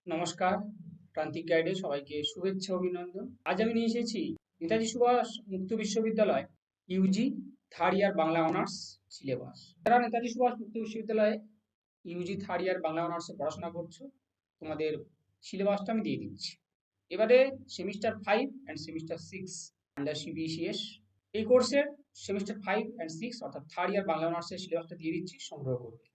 নমস্কার, প্রান্তিক গাইডে সবাইকে শুভেচ্ছা অভিনন্দন। আজ আমি নিয়ে এসেছি নেতাজি সুভাষ মুক্ত বিশ্ববিদ্যালয় Yuji third year Bangla honours syllabus. যারা নেতাজি সুভাষ মুক্ত বিশ্ববিদ্যালয়ে ইউজি থার্ড ইয়ার বাংলা অনার্সে পড়াশোনা করছো, তোমাদের সিলেবাসটা আমি দিয়ে দিচ্ছি। এবারে semester 5 and semester 6 under CBCS এই কোর্সের সেমিস্টার 5 অ্যান্ড 6 অর্থাৎ থার্ড ইয়ার বাংলা অনার্সের সিলেবাসটা দিয়ে দিচ্ছি, সংগ্রহ করবে।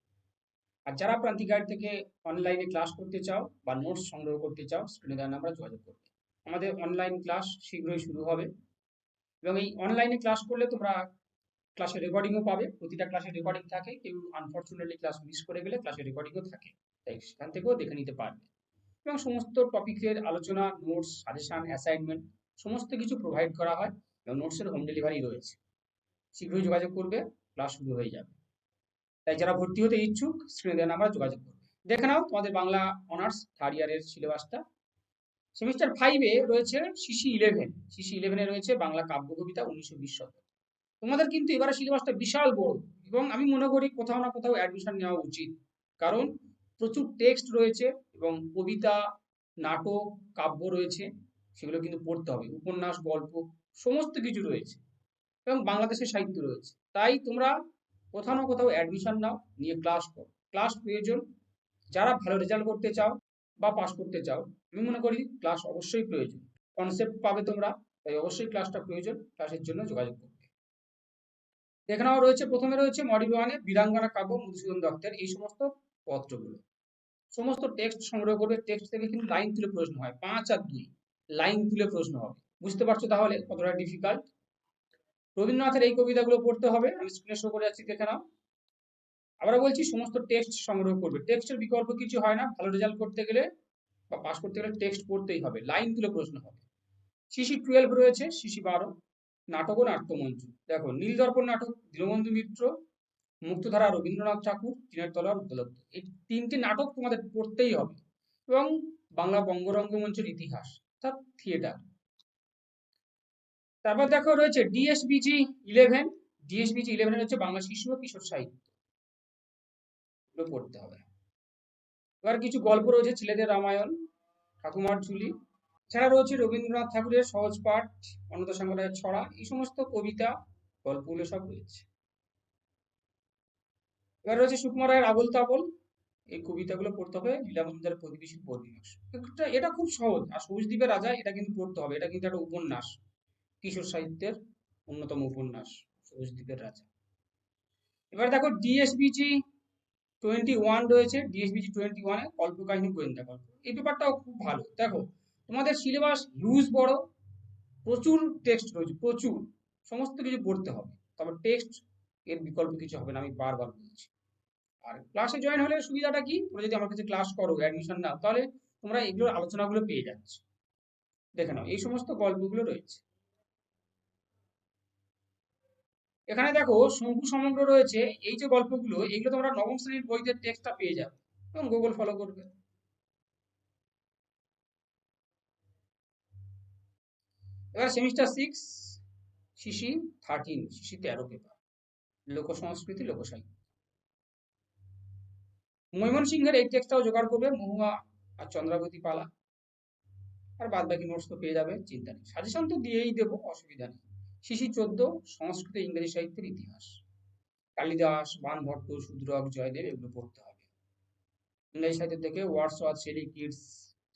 আর যারা প্রান্তিক গাইড থেকে অনলাইনে ক্লাস করতে চাও বা নোটস সংগ্রহ করতে চাও, স্ক্রিনে দেওয়া নাম্বারে যোগাযোগ করবে। আমাদের অনলাইন ক্লাস শীঘ্রই শুরু হবে এবং এই অনলাইনে ক্লাস করলে তোমরা ক্লাসের রেকর্ডিংও পাবে। প্রতিটা ক্লাসের রেকর্ডিং থাকে, কেউ আনফর্চুনেটলি ক্লাস মিস করে গেলে ক্লাসের রেকর্ডিংও থাকে, তাই সেখান থেকেও দেখে নিতে পারবে। এবং সমস্ত টপিকের আলোচনা, নোটস, সাজেশন, অ্যাসাইনমেন্ট সমস্ত কিছু প্রোভাইড করা হয় এবং নোটসের হোম ডেলিভারি রয়েছে। শীঘ্রই যোগাযোগ করবে, ক্লাস শুরু হয়ে যাবে। তাই যারা ভর্তি হতে ইচ্ছুক স্ক্রিনে দেওয়া নাম্বারে যোগাযোগ করবে। দেখে নাও তোমাদের বাংলা অনার্স থার্ড ইয়ারের সিলেবাসটা। সেমিস্টার 5-এ রয়েছে সিসি 11। সিসি 11-এ রয়েছে বাংলা কাব্য কবিতা 1920 শতক। তোমাদের কিন্তু এবারে সিলেবাসটা বিশাল বড় এবং আমি মনে করি কোথাও না কোথাও অ্যাডমিশন নেওয়া উচিত, কারণ প্রচুর টেক্সট রয়েছে এবং কবিতা, নাটক, কাব্য রয়েছে, সেগুলো কিন্তু পড়তে হবে। উপন্যাস, গল্প সমস্ত কিছু রয়েছে এবং বাংলাদেশের সাহিত্য রয়েছে। তাই তোমরা কোথাও না কোথাও অ্যাডমিশন নাও, নিয়ে ক্লাস করো। ক্লাস প্রয়োজন। যারা ভালো রেজাল্ট করতে চাও বা পাস করতে চাও, আমি মনে করি ক্লাস অবশ্যই প্রয়োজন। কনসেপ্ট পাবে তোমরা, তাই অবশ্যই ক্লাসটা প্রয়োজন। ক্লাসের জন্য যোগাযোগ করবে। এখানেও রয়েছে, প্রথমে রয়েছে মডিউল 1-এ বীরাঙ্গনা কাব্য মধুসূদন দত্তের এই সমস্ত পত্রগুলো। সমস্ত টেক্সট সংগ্রহ করবে। টেক্সট থেকে কিন্তু লাইন তুলে প্রশ্ন হয়, 5 আর 2 লাইন তুলে প্রশ্ন হবে। বুঝতে পারছো তাহলে কতটা ডিফিকাল্ট? রবীন্দ্রনাথের এই কবিতাগুলো পড়তে হবে, আমি স্ক্রিনে শো করে যাচ্ছি, দেখে নাও। আবার বলছি, সমস্ত টেক্সট সংগ্রহ করবে। টেক্সটের বিকল্প কিছু হয় না। ভালো রেজাল্ট করতে গেলে বা পাস করতে গেলে টেক্সট পড়তেই হবে, লাইন তুলে প্রশ্ন হবে। সিসি 12 রয়েছে, সিসি 12 নাটক ও নাট্যমঞ্চ। দেখো, নীলদর্পণ নাটক দীনবন্ধু মিত্র, মুক্তধারা রবীন্দ্রনাথ ঠাকুর, টিনের তলার উপলব্ধ, এই তিনটি নাটক তোমাদের পড়তেই হবে। এবং বাংলা বঙ্গরঙ্গমঞ্চের ইতিহাস অর্থাৎ থিয়েটার। তারপর দেখো রয়েছে ডিএসবিজি 11। ডিএসবিজি 11 হচ্ছে বাংলা শিশু ও কিশোর সাহিত্য, এগুলো পড়তে হবে। এবার কিছু গল্প রয়েছে, ছেলেদের রামায়ণ, ঠাকুমার ঝুলি। এছাড়া রয়েছে রবীন্দ্রনাথ ঠাকুরের সহজ পাঠ, অন্নদা সাঙ্গ রায়ের ছড়া, এই সমস্ত কবিতা, গল্পগুলো সব রয়েছে। এবার রয়েছে সুকুমার রায়ের আবোল তাবোল, এই কবিতাগুলো পড়তে হবে। লীলা মজুমদারের প্রতিবেশীর পরিবেশ, এটা খুব সহজ। আর সবুজদ্বীপের রাজা, এটা কিন্তু পড়তে হবে। এটা কিন্তু একটা উপন্যাস, কিশোর সাহিত্যের অন্যতম উপন্যাস সবুজদ্বীপের রাজা। এবার দেখো ডিএসবিজি 21 রয়েছে। ডিএসবিজি 21-এ কল্পকাহিনী গোয়েন্দা গল্প, এই পেপারটাও খুব ভালো। দেখো, তোমাদের সিলেবাস হিউজ বড়, প্রচুর টেক্সট রয়েছে, প্রচুর, সমস্ত কিছু পড়তে হবে। তবে টেক্সট এর বিকল্প কিছু হবে না, আমি বারবার বলছি। আর ক্লাসে জয়েন হলে সুবিধাটা কি, তোমরা যদি আমার কাছে ক্লাস করো, অ্যাডমিশন নাও, তাহলে তোমরা এগুলোর আলোচনাগুলো পেয়ে যাচ্ছ। দেখে নাও, এই সমস্ত গল্পগুলো রয়েছে। এখানে দেখো শঙ্কু সমগ্র রয়েছে, এই যে গল্পগুলো, এগুলো তোমরা নবম শ্রেণীর বইতে টেক্সটটা পেয়ে যাবে এবং গুগল ফলো করবে। এবার সেমিস্টার 6 সিসি 13, সিসি 13 পেপার, লোক সংস্কৃতি, লোক সাহিত্য। ময়মনসিংহের এই টেক্সটটাও জোগাড় করবে, মহুয়া আর চন্দ্রাবতী পালা। আর বাদ বাকি নোটস তো পেয়ে যাবে, চিন্তা নেই। সাজেশন তো দিয়েই দেবো, অসুবিধা নেই। সিসি 14 সংস্কৃত ইংরেজি সাহিত্যের ইতিহাস, কালিদাস, বাণভট্ট, শূদ্রক, জয়দেব, এগুলো পড়তে হবে। ইংরেজি সাহিত্য থেকে Wordsworth, Shelley, Keats,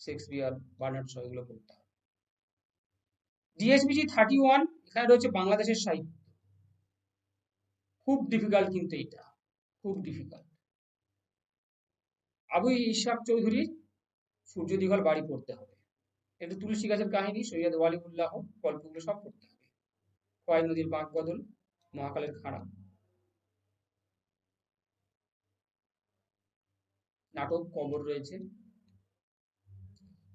Shakespeare, Bernard Shaw, এগুলো পড়তে হবে। ডিএসবিজি 31, এখানে রয়েছে বাংলাদেশের সাহিত্য। খুব ডিফিকাল্ট কিন্তু এটা, খুব ডিফিকাল্ট। আবু ইশাক চৌধুরীর সূর্য দিঘল বাড়ি পড়তে হবে। একটু তুলসী গাছের কাহিনী, সৈয়দ ওয়ালিউল্লাহ, গল্পগুলো সব পড়তে হবে। খোয়াই নদীর বাঁক বদল, মহাকালের খাড়া, নাটক, কবর রয়েছে।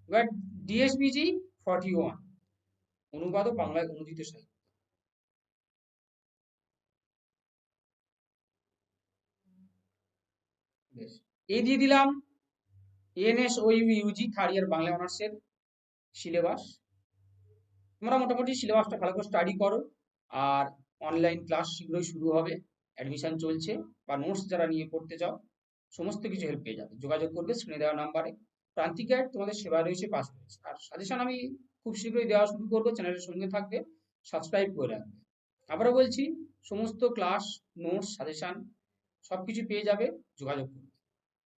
এবার ডিএসবিজি 41, অনুবাদ ও বাংলায় অনুদিত সাহিত্য। বেশ, এই দিয়ে দিলাম NSOU Yuji third year Bangla অনার্সের সিলেবাস। তোমরা মোটামুটি সিলেবাসটা ভালো করে স্টাডি করো। আর অনলাইন ক্লাস শীঘ্রই শুরু হবে, অ্যাডমিশন চলছে। বা নোটস যারা নিয়ে পড়তে চাও, সমস্ত কিছু হেল্প পেয়ে যাবে। যোগাযোগ করবে স্ক্রিনে দেওয়া নাম্বারে। প্রান্তিক গাইড তোমাদের সেবা রয়েছে, পাস রয়েছে। আর সাজেশন আমি খুব শীঘ্রই দেওয়া শুরু করবো, চ্যানেলের সঙ্গে থাকবে, সাবস্ক্রাইব করে রাখবে। আবারও বলছি, সমস্ত ক্লাস, নোটস, সাজেশন সবকিছু পেয়ে যাবে, যোগাযোগ করবে।